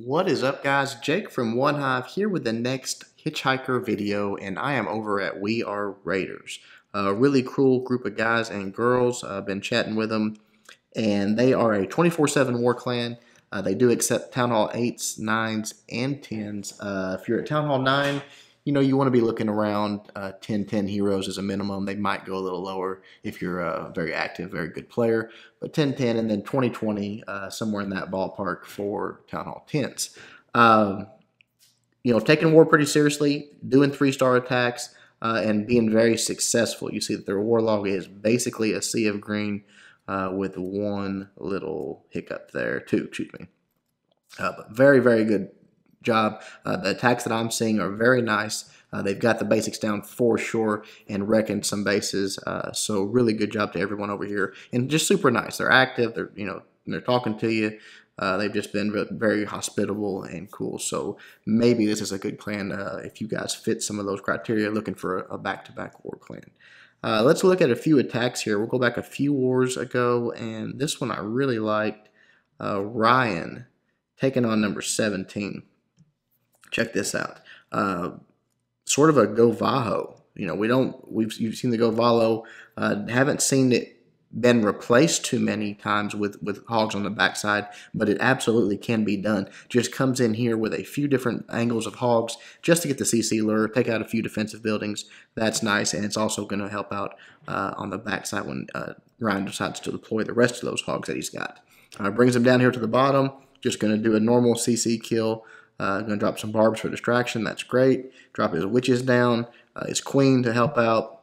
What is up, guys? Jake from One Hive here with the next Hitchhiker video, and I am over at We Are Raiders. A really cool group of guys and girls. I've been chatting with them, and they are a 24/7 war clan. They do accept Town Hall 8s, 9s, and 10s. If you're at Town Hall 9, you want to be looking around 10 heroes as a minimum. They might go a little lower if you're a very active, very good player. But 10, and then 20, somewhere in that ballpark for Town Hall 10s. Taking war pretty seriously, doing 3-star attacks, and being very successful. You see that their war log is basically a sea of green with one little hiccup there, excuse me. But very, very good job. The attacks that I'm seeing are very nice. They've got the basics down for sure and wrecking some bases. So really good job to everyone over here, and just super nice. They're active. They're talking to you. They've just been very hospitable and cool. So maybe this is a good clan if you guys fit some of those criteria, looking for a back-to-back war clan. Let's look at a few attacks here. We'll go back a few wars ago, and this one I really liked. Ryan taking on number 17. Check this out. Sort of a Govajo. You've seen the Govajo. Haven't seen it been replaced too many times with hogs on the backside, but it absolutely can be done. Just comes in here with a few different angles of hogs just to get the CC lure, take out a few defensive buildings. That's nice, and it's also going to help out on the backside when Ryan decides to deploy the rest of those hogs that he's got. Brings him down here to the bottom. Just going to do a normal CC kill. Going to drop some barbs for distraction. That's great. Drop his witches down. His queen to help out.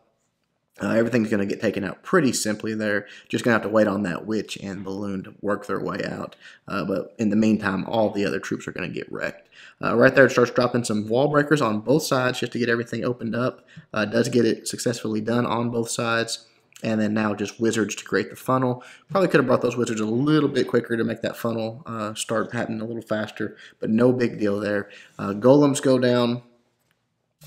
Everything's going to get taken out pretty simply there. Just going to have to wait on that witch and balloon to work their way out. But in the meantime, all the other troops are going to get wrecked. Right there, it starts dropping some wall breakers on both sides just to get everything opened up. Does get it successfully done on both sides. And then now just wizards to create the funnel. Probably could have brought those wizards a little bit quicker to make that funnel start happening a little faster, but no big deal there. Golems go down.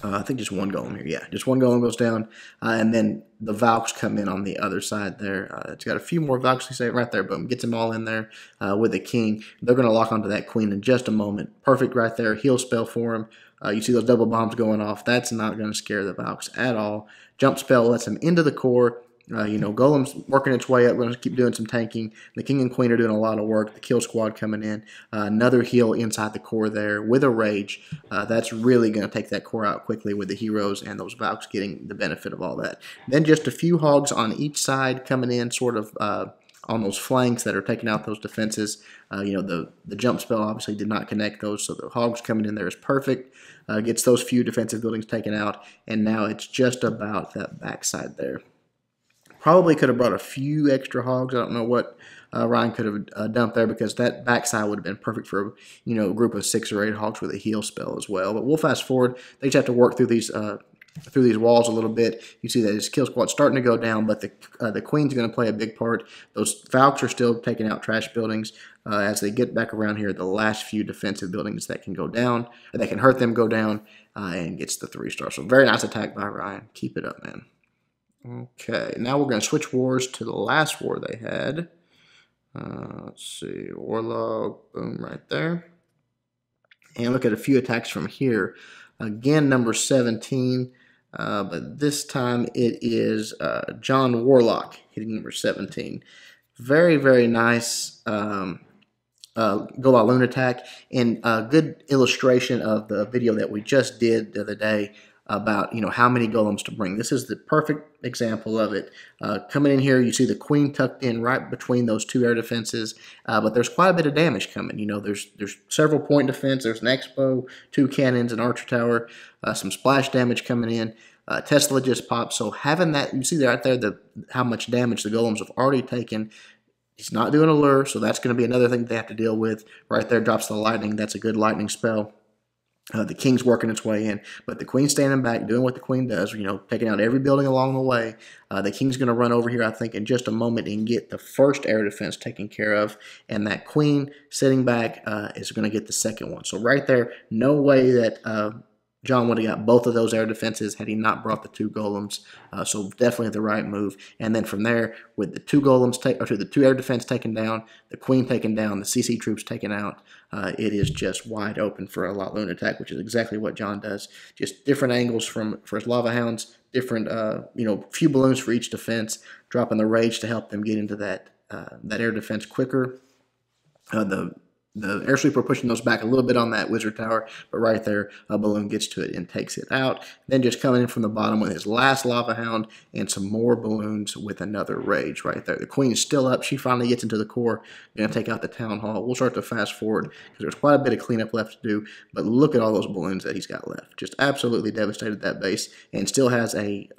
I think just one golem here. Yeah, just one golem goes down. And then the Valks come in on the other side there. It's got a few more Valks, say right there. Boom, gets them all in there with the king. They're going to lock onto that queen in just a moment. Perfect right there. Heal spell for him. You see those double bombs going off. That's not going to scare the Valks at all. Jump spell lets them into the core. Golem's working its way up. We're going to keep doing some tanking. The king and queen are doing a lot of work. The kill squad coming in. Another heal inside the core there with a rage. That's really going to take that core out quickly with the heroes and those Valks getting the benefit of all that. Then just a few hogs on each side coming in sort of on those flanks that are taking out those defenses. The jump spell obviously did not connect those, so the hogs coming in there is perfect. Gets those few defensive buildings taken out, and now it's just about that backside there. Probably could have brought a few extra hogs. I don't know what Ryan could have dumped there, because that backside would have been perfect for a group of 6 or 8 hogs with a heal spell as well. But we'll fast forward. They just have to work through these walls a little bit. You see that his kill squad's starting to go down, but the queen's going to play a big part. Those Valks are still taking out trash buildings. As they get back around here, the last few defensive buildings that can go down, that can hurt them, go down, and gets the 3-star. So very nice attack by Ryan. Keep it up, man. Okay, now we're going to switch wars to the last war they had. Let's see, war log, boom, right there. And look at a few attacks from here. Again, number 17, but this time it is John Warlock hitting number 17. Very, very nice Goloon attack, and a good illustration of the video that we just did the other day about how many golems to bring. This is the perfect example of it. Coming in here, you see the queen tucked in right between those 2 air defenses, but there's quite a bit of damage coming. There's several point defense. There's an expo, 2 cannons, an archer tower, some splash damage coming in. Tesla just popped, so having that, you see right there how much damage the golems have already taken. He's not doing a lure, so that's going to be another thing they have to deal with. Right there drops the lightning. That's a good lightning spell. The king's working its way in, but the queen's standing back, doing what the queen does, taking out every building along the way. The king's going to run over here, I think, in just a moment and get the first air defense taken care of, and that queen sitting back is going to get the second one. So right there, no way that John would have got both of those air defenses had he not brought the 2 golems. So definitely the right move. And then from there, with the 2 golems the 2 air defense taken down, the queen taken down, the CC troops taken out, it is just wide open for a Loon attack, which is exactly what John does. Just different angles for his lava hounds, different few balloons for each defense, dropping the rage to help them get into that air defense quicker. The air sweeper pushing those back a little bit on that wizard tower, but right there, a balloon gets to it and takes it out. Then just coming in from the bottom with his last lava hound and some more balloons with another rage right there. The queen is still up. She finally gets into the core. Going to take out the town hall. We'll start to fast forward because there's quite a bit of cleanup left to do, but look at all those balloons that he's got left. Just absolutely devastated that base, and still has a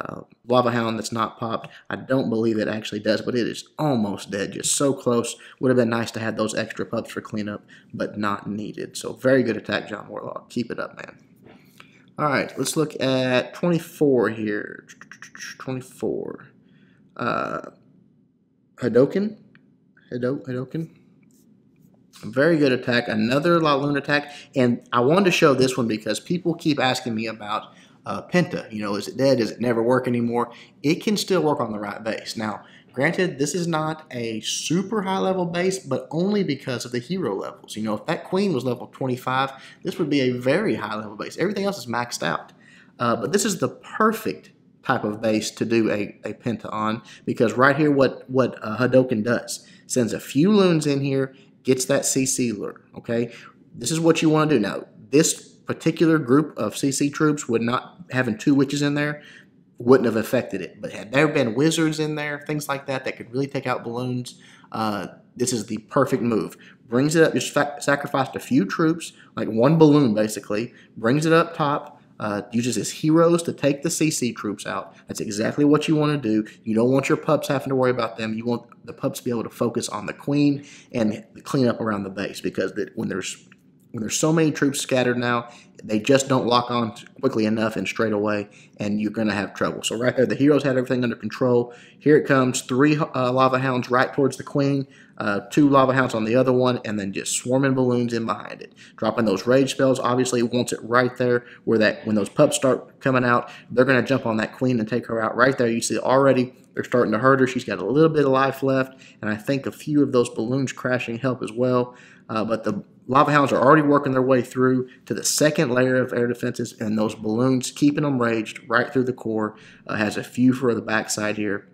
lava hound that's not popped. I don't believe it actually does, but it is almost dead. Just so close. Would have been nice to have those extra pups for cleanup, but not needed. So very good attack, John Warlock. Keep it up, man. All right, let's look at 24 here. 24. Hadoken. Very good attack. Another Loon attack. And I wanted to show this one because people keep asking me about Penta. Is it dead? Does it never work anymore? It can still work on the right base. Now, granted, this is not a super high level base, but only because of the hero levels. If that queen was level 25, this would be a very high level base. Everything else is maxed out. But this is the perfect type of base to do a Penta on, because right here what Hadoken does, sends a few loons in here, gets that CC lure, okay? This is what you want to do. Now, this particular group of CC troops would not, having 2 witches in there, wouldn't have affected it. But had there been wizards in there, things like that could really take out balloons, this is the perfect move. Brings it up, just sacrificed a few troops, like 1 balloon basically, brings it up top, uses his heroes to take the CC troops out. That's exactly what you want to do. You don't want your pups having to worry about them. You want the pups to be able to focus on the queen and clean up around the base, because when there's so many troops scattered now, they just don't lock on quickly enough and straight away, and you're going to have trouble. So right there, the heroes had everything under control. Here it comes, 3 lava hounds right towards the queen, 2 lava hounds on the other one, and then just swarming balloons in behind it. Dropping those rage spells, obviously wants it right there where when those pups start coming out, they're going to jump on that queen and take her out. Right there, you see already they're starting to hurt her. She's got a little bit of life left, and I think a few of those balloons crashing help as well. But the lava hounds are already working their way through to the second layer of air defenses, and those balloons, keeping them raged right through the core, has a few for the backside here.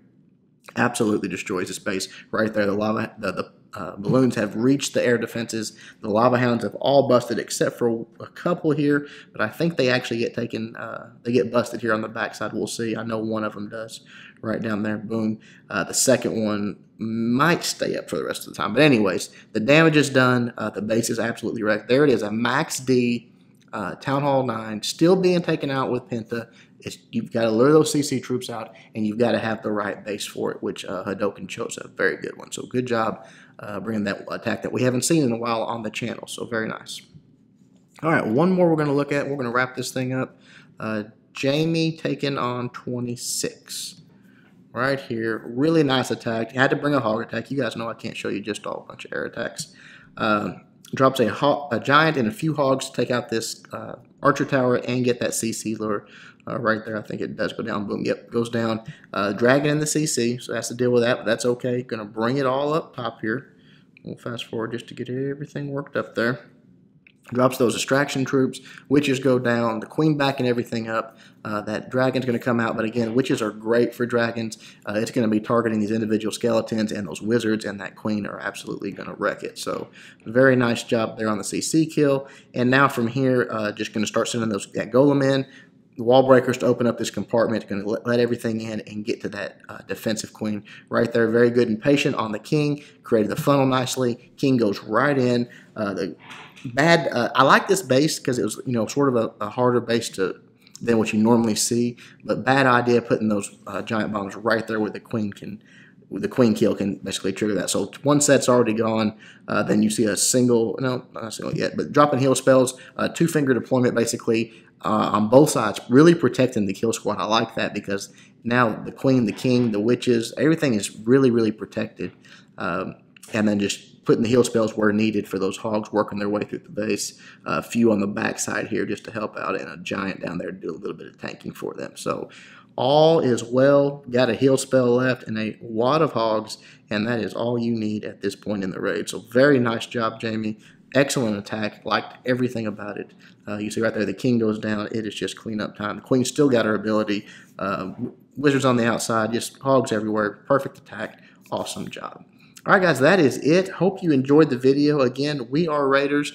Absolutely destroys the space right there. The balloons have reached the air defenses. The lava hounds have all busted except for a couple here, but I think they actually get taken. They get busted here on the backside. We'll see. I know one of them does right down there. Boom. The second one might stay up for the rest of the time. But anyways, the damage is done. The base is absolutely wrecked. There it is, a max D Town Hall 9 still being taken out with Penta. You've got to lure those CC troops out, and you've got to have the right base for it, which Hadoken chose a very good one. So good job bringing that attack that we haven't seen in a while on the channel. So very nice. All right, one more we're going to look at. We're going to wrap this thing up. Jamie taking on 26. Right here, really nice attack. Had to bring a hog attack. You guys know I can't show you just all a bunch of air attacks. Drops a giant and a few hogs to take out this archer tower and get that CC lure right there. I think it does go down. Boom. Yep, goes down. Dragon in the CC, so has to deal with that, but that's okay. Going to bring it all up top here. We'll fast forward just to get everything worked up there. Drops those distraction troops. Witches go down. The queen backing everything up. That dragon's going to come out. But again, witches are great for dragons. It's going to be targeting these individual skeletons, and those wizards and that queen are absolutely going to wreck it. So very nice job there on the CC kill. And now from here, just going to start sending that golem in. The wall breakers to open up this compartment. Going to let everything in and get to that defensive queen right there. Very good and patient on the king. Created the funnel nicely. King goes right in. I like this base because it was, sort of a harder base than what you normally see. But bad idea putting those giant bombs right there where the queen kill can basically trigger that. So one set's already gone. Then you see a single, no, not a single yet, but dropping heal spells, 2-finger deployment basically on both sides, really protecting the kill squad. I like that because now the queen, the king, the witches, everything is really, really protected. and then just putting the heel spells where needed for those hogs working their way through the base. A few on the backside here just to help out, and a giant down there to do a little bit of tanking for them. So all is well. Got a heel spell left and a wad of hogs, and that is all you need at this point in the raid. So very nice job, Jamie. Excellent attack. Liked everything about it. You see right there, the king goes down. It is just cleanup time. The queen still got her ability. Wizards on the outside, just hogs everywhere. Perfect attack. Awesome job. All right, guys, that is it. Hope you enjoyed the video. Again, We Are Raiders.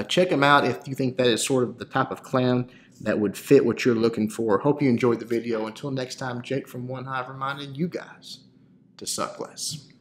Check them out if you think that is sort of the type of clan that would fit what you're looking for. Hope you enjoyed the video. Until next time, Jake from One Hive reminding you guys to suck less.